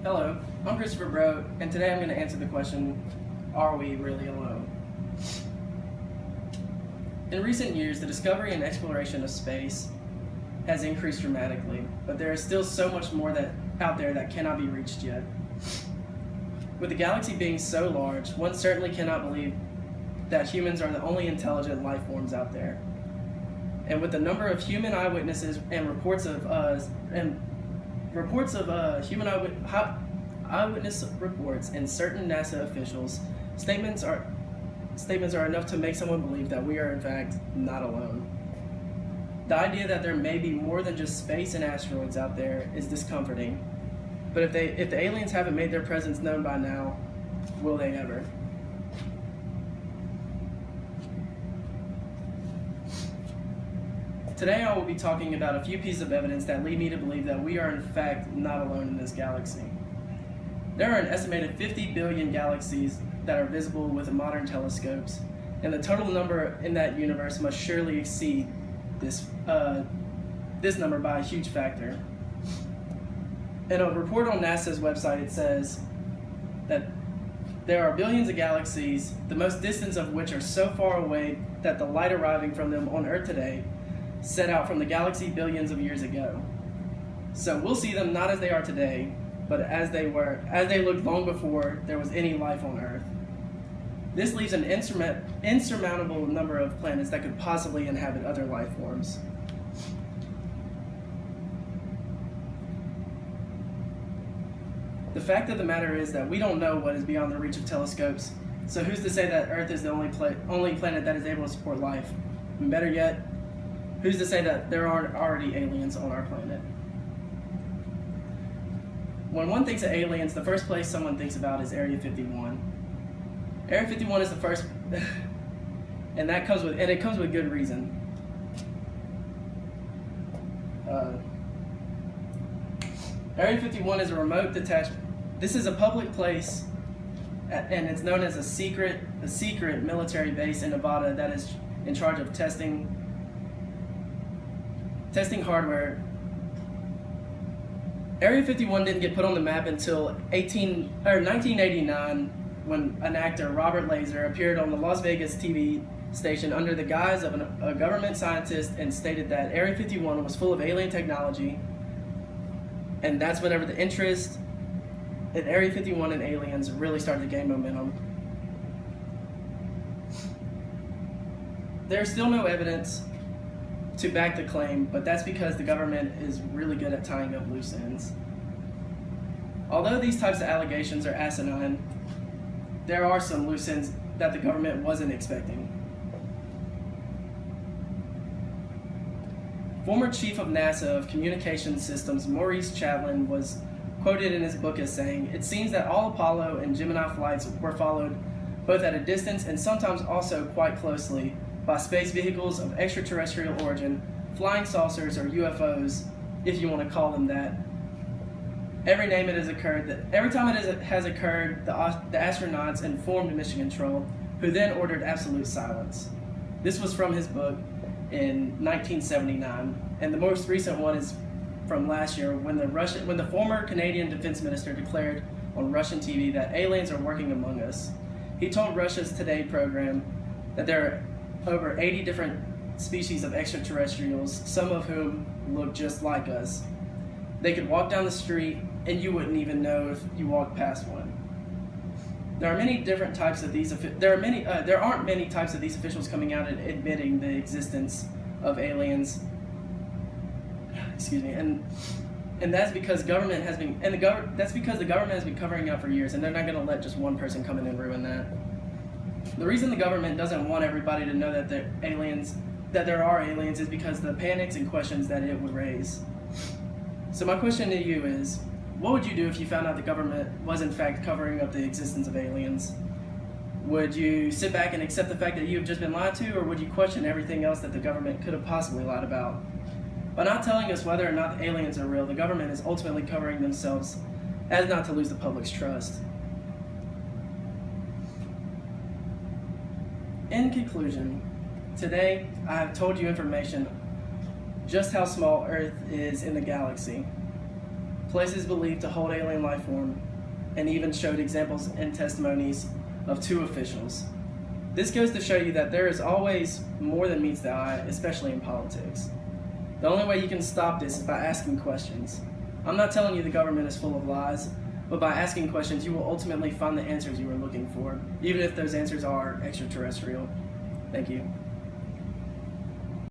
Hello, I'm Christopher Bro, and today I'm going to answer the question, are we really alone? In recent years, the discovery and exploration of space has increased dramatically, but there is still so much more out there that cannot be reached yet. With the galaxy being so large, one certainly cannot believe that humans are the only intelligent life forms out there. And with the number of human eyewitnesses and reports of human eyewitness reports and certain NASA officials, statements are enough to make someone believe that we are in fact not alone. The idea that there may be more than just space and asteroids out there is discomforting. But if the aliens haven't made their presence known by now, will they ever? Today I will be talking about a few pieces of evidence that lead me to believe that we are in fact not alone in this galaxy. There are an estimated 50 billion galaxies that are visible with modern telescopes, and the total number in that universe must surely exceed this number by a huge factor. In a report on NASA's website, it says that there are billions of galaxies, the most distant of which are so far away that the light arriving from them on Earth today set out from the galaxy billions of years ago. So we'll see them not as they are today, but as they looked long before there was any life on Earth. This leaves an insurmountable number of planets that could possibly inhabit other life forms. The fact of the matter is that we don't know what is beyond the reach of telescopes, so who's to say that Earth is the only planet that is able to support life? And better yet, who's to say that there aren't already aliens on our planet? When one thinks of aliens, the first place someone thinks about is Area 51. Area 51 is the first, and it comes with good reason. Area 51 is a remote detached. This is a public place, and it's known as a secret military base in Nevada that is in charge of testing hardware. Area 51 didn't get put on the map until 1989, when an actor, Robert Laser, appeared on the Las Vegas TV station under the guise of a government scientist and stated that Area 51 was full of alien technology, and that's whenever the interest in Area 51 and aliens really started to gain momentum. There's still no evidence to back the claim, but that's because the government is really good at tying up loose ends. Although these types of allegations are asinine, there are some loose ends that the government wasn't expecting. Former Chief of NASA of Communications Systems Maurice Chaplin was quoted in his book as saying, "It seems that all Apollo and Gemini flights were followed both at a distance and sometimes also quite closely by space vehicles of extraterrestrial origin, flying saucers or UFOs, if you want to call them that. Every time it has occurred, the astronauts informed mission control, who then ordered absolute silence." This was from his book in 1979, and the most recent one is from last year when the former Canadian Defense Minister declared on Russian TV that aliens are working among us. He told Russia's Today program that there are over 80 different species of extraterrestrials, some of whom look just like us. They could walk down the street and you wouldn't even know if you walked past one. There are many different types of these. There aren't many types of these officials coming out and admitting the existence of aliens. Excuse me, and that's because the government has been covering up for years, and they're not going to let just one person come in and ruin that. The reason the government doesn't want everybody to know that there are aliens is because the panics and questions that it would raise. So my question to you is, what would you do if you found out the government was in fact covering up the existence of aliens? Would you sit back and accept the fact that you've just been lied to, or would you question everything else that the government could have possibly lied about? By not telling us whether or not the aliens are real, the government is ultimately covering themselves as not to lose the public's trust. In conclusion, today I have told you information just how small Earth is in the galaxy. places believed to hold alien life form, and even showed examples and testimonies of 2 officials. This goes to show you that there is always more than meets the eye, especially in politics. The only way you can stop this is by asking questions. I'm not telling you the government is full of lies, but by asking questions, you will ultimately find the answers you are looking for, even if those answers are extraterrestrial. Thank you.